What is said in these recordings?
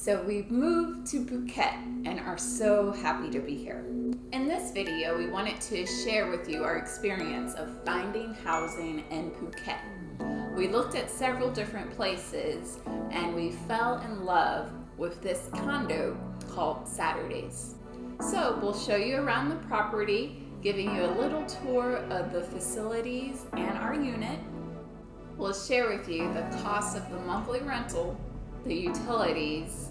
So we've moved to Phuket and are so happy to be here. In this video, we wanted to share with you our experience of finding housing in Phuket. We looked at several different places and we fell in love with this condo called Saturdays. So we'll show you around the property, giving you a little tour of the facilities and our unit. We'll share with you the cost of the monthly rental, the utilities,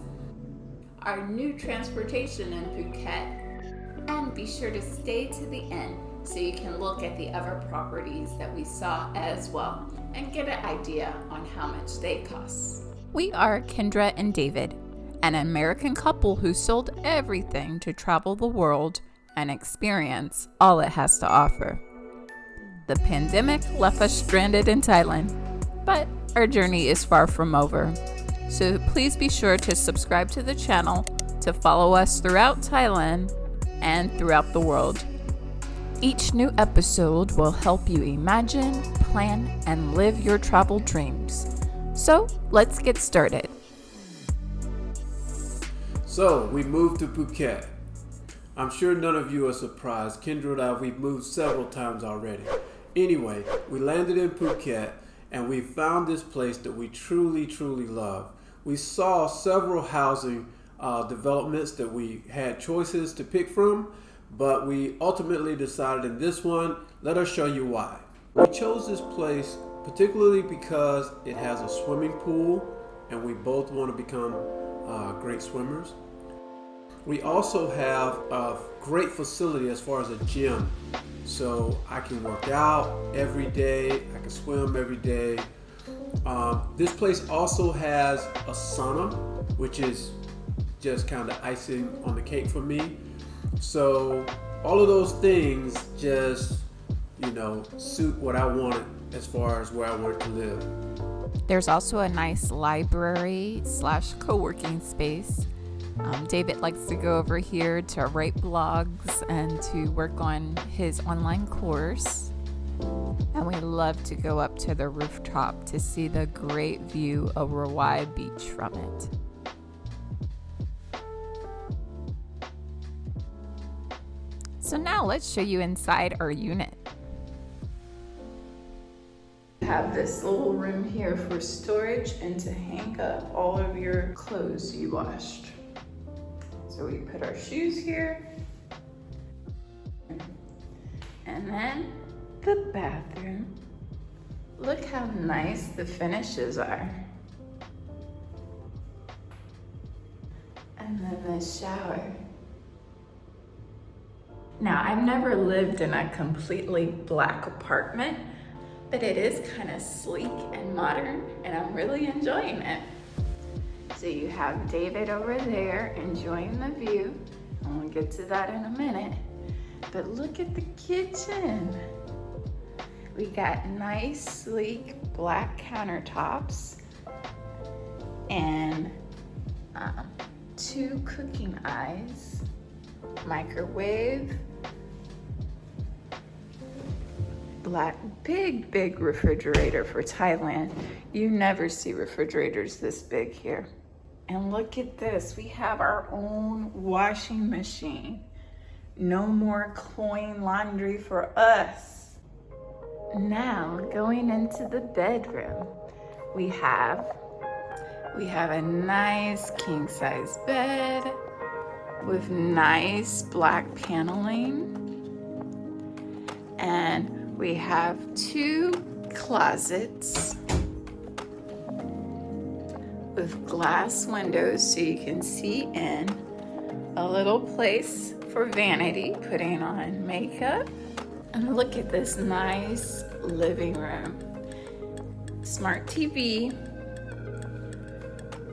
our new transportation in Phuket, and be sure to stay to the end so you can look at the other properties that we saw as well and get an idea on how much they cost. We are Kendra and David, an American couple who sold everything to travel the world and experience all it has to offer. The pandemic left us stranded in Thailand, but our journey is far from over. So please be sure to subscribe to the channel to follow us throughout Thailand and throughout the world. Each new episode will help you imagine, plan, and live your travel dreams. So let's get started. So we moved to Phuket. I'm sure none of you are surprised. Kendra and I, we've moved several times already. Anyway, we landed in Phuket and we found this place that we truly, truly love. We saw several housing developments that we had choices to pick from, but we ultimately decided in this one, let us show you why. We chose this place particularly because it has a swimming pool and we both want to become great swimmers. We also have a great facility as far as a gym. So I can work out every day, I can swim every day. This place also has a sauna, which is just kind of icing on the cake for me. So all of those things just, suit what I wanted as far as where I wanted to live. There's also a nice library / co-working space. David likes to go over here to write blogs and to work on his online course. And we love to go up to the rooftop to see the great view of Krabi Beach from it. So now let's show you inside our unit. We have this little room here for storage and to hang up all of your clothes you washed. So we put our shoes here. And then the bathroom. Look how nice the finishes are. And then the shower. Now, I've never lived in a completely black apartment, but it is kind of sleek and modern, and I'm really enjoying it. So you have David over there enjoying the view, and we'll get to that in a minute. But look at the kitchen. We got nice, sleek, black countertops and 2 cooking eyes, microwave, big refrigerator for Thailand. You never see refrigerators this big here. And look at this, we have our own washing machine. No more cloying laundry for us. Now, going into the bedroom, we have a nice king-size bed with nice black paneling. And we have 2 closets with glass windows so you can see in, a little place for vanity, putting on makeup. And look at this nice living room. Smart TV,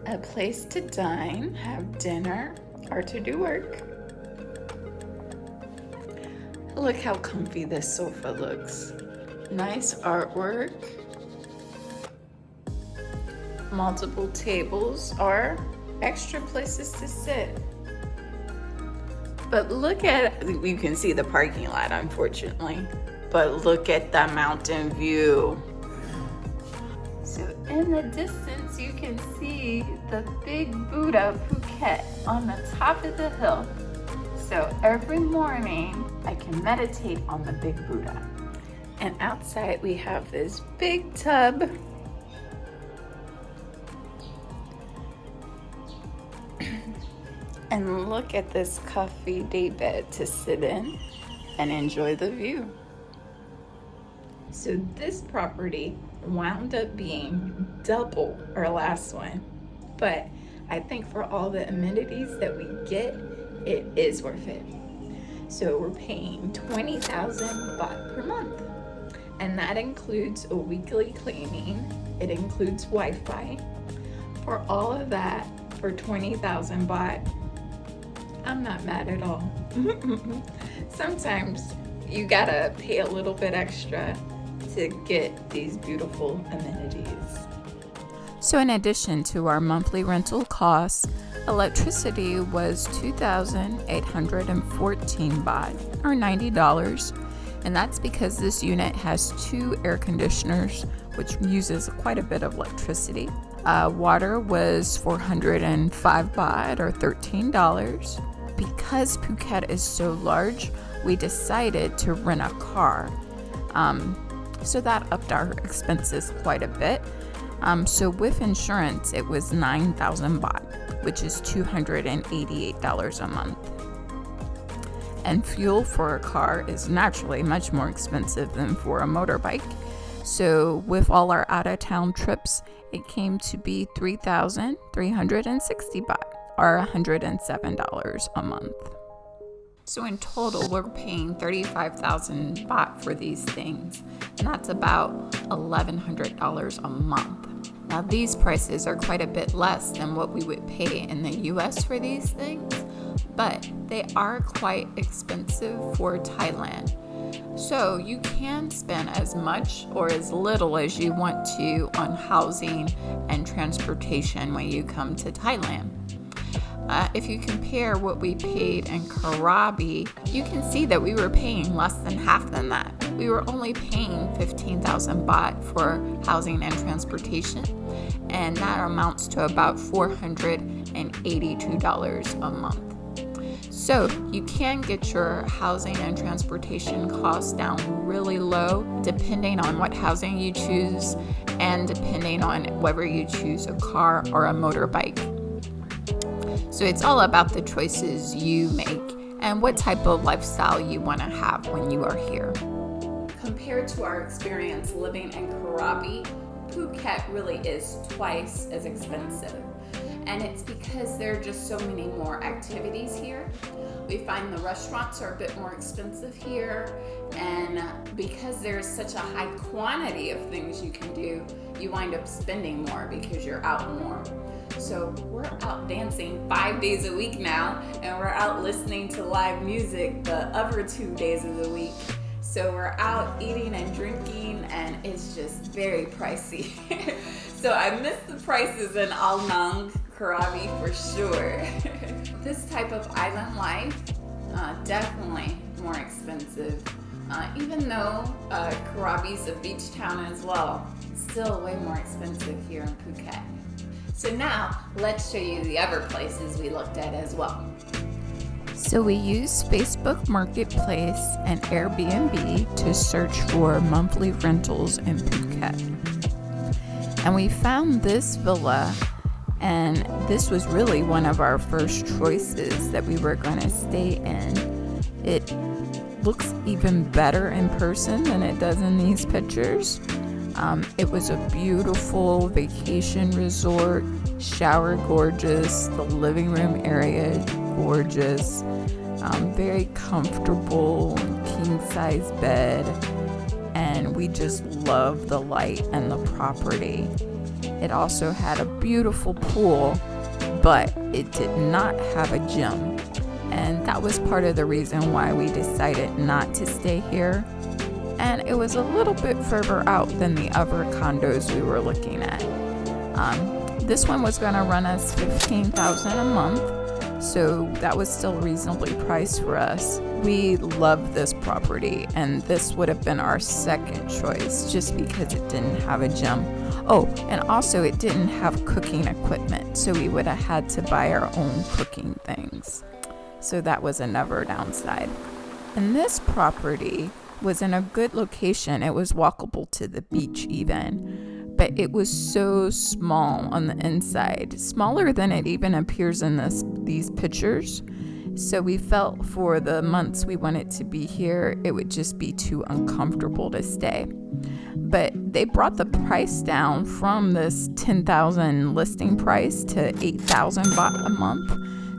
a place to dine, have dinner, or to do work. Look how comfy this sofa looks. Nice artwork. Multiple tables or extra places to sit. But look at, you can see the parking lot, unfortunately, but look at the mountain view. So in the distance, you can see the big Buddha Phuket on the top of the hill. So every morning I can meditate on the big Buddha. And outside we have this big tub. And look at this comfy day bed to sit in and enjoy the view. So this property wound up being double our last one, but I think for all the amenities that we get, it is worth it. So we're paying 20,000 baht per month, and that includes a weekly cleaning. It includes Wi-Fi. For all of that, for 20,000 baht, I'm not mad at all. Sometimes you gotta pay a little bit extra to get these beautiful amenities. So in addition to our monthly rental costs, electricity was 2,814 baht, or $90, and that's because this unit has 2 air conditioners, which uses quite a bit of electricity. Water was 405 baht, or $13. Because Phuket is so large, we decided to rent a car. So that upped our expenses quite a bit. So with insurance, it was 9,000 baht, which is $288 a month. And fuel for a car is naturally much more expensive than for a motorbike. So with all our out-of-town trips, it came to be 3,360 baht, or $107 a month. So in total, we're paying 35,000 baht for these things, and that's about $1,100 a month. Now these prices are quite a bit less than what we would pay in the US for these things, but they are quite expensive for Thailand. So you can spend as much or as little as you want to on housing and transportation when you come to Thailand. If you compare what we paid in Krabi, you can see that we were paying less than half than that. We were only paying 15,000 baht for housing and transportation, and that amounts to about $482 a month. So you can get your housing and transportation costs down really low depending on what housing you choose and depending on whether you choose a car or a motorbike. So it's all about the choices you make and what type of lifestyle you want to have when you are here. Compared to our experience living in Krabi, Phuket really is twice as expensive. And it's because there are just so many more activities here. We find the restaurants are a bit more expensive here, and because there's such a high quantity of things you can do, you wind up spending more because you're out more. So we're out dancing 5 days a week now, and we're out listening to live music the other 2 days of the week. So we're out eating and drinking, and it's just very pricey. So I miss the prices in Al Nang, Krabi for sure. This type of island life, definitely more expensive. Even though Krabi's a beach town as well, still way more expensive here in Phuket. So now, let's show you the other places we looked at as well. So we used Facebook Marketplace and Airbnb to search for monthly rentals in Phuket. And we found this villa, and this was really one of our first choices that we were going to stay in. It looks even better in person than it does in these pictures. It was a beautiful vacation resort, shower gorgeous, the living room area gorgeous, very comfortable, king size bed, and we just loved the light and the property. It also had a beautiful pool, but it did not have a gym, and that was part of the reason why we decided not to stay here. And it was a little bit further out than the other condos we were looking at. This one was going to run us $15,000 a month, so that was still reasonably priced for us. We love this property, and this would have been our second choice just because it didn't have a gym. Oh, and also it didn't have cooking equipment, so we would have had to buy our own cooking things. So that was another downside. And this property was in a good location. It was walkable to the beach even, but it was so small on the inside, smaller than it even appears in these pictures. So we felt for the months we wanted to be here, it would just be too uncomfortable to stay. But they brought the price down from this 10,000 listing price to 8,000 baht a month.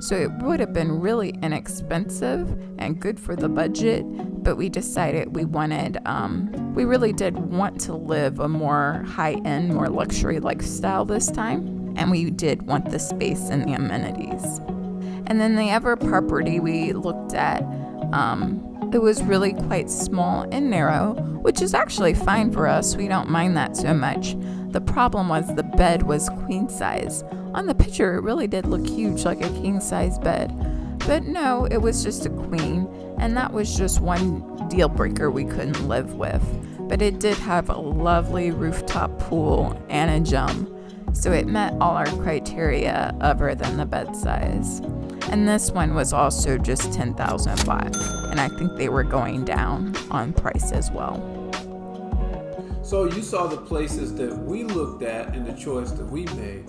So it would have been really inexpensive and good for the budget, but we decided we really did want to live a more high-end, more luxury lifestyle this time, and we did want the space and the amenities. And then the other property we looked at, it was really quite small and narrow, which is actually fine for us. We don't mind that so much. The problem was the bed was queen size. On the picture, it really did look huge, like a king size bed. But no, it was just a queen, and that was just one deal breaker we couldn't live with. But it did have a lovely rooftop pool and a gym, so it met all our criteria other than the bed size. And this one was also just 10,000 baht, and I think they were going down on price as well. So you saw the places that we looked at and the choice that we made.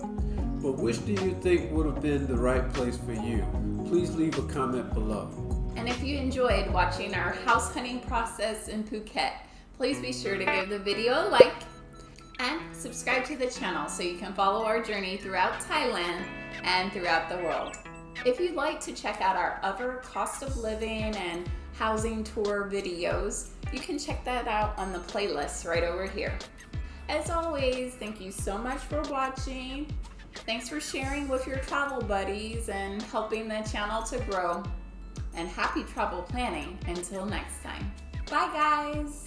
But which do you think would have been the right place for you? Please leave a comment below. And if you enjoyed watching our house hunting process in Phuket, please be sure to give the video a like and subscribe to the channel so you can follow our journey throughout Thailand and throughout the world. If you'd like to check out our other cost of living and housing tour videos, you can check that out on the playlist right over here. As always, thank you so much for watching. Thanks for sharing with your travel buddies and helping the channel to grow. And happy travel planning until next time. Bye guys!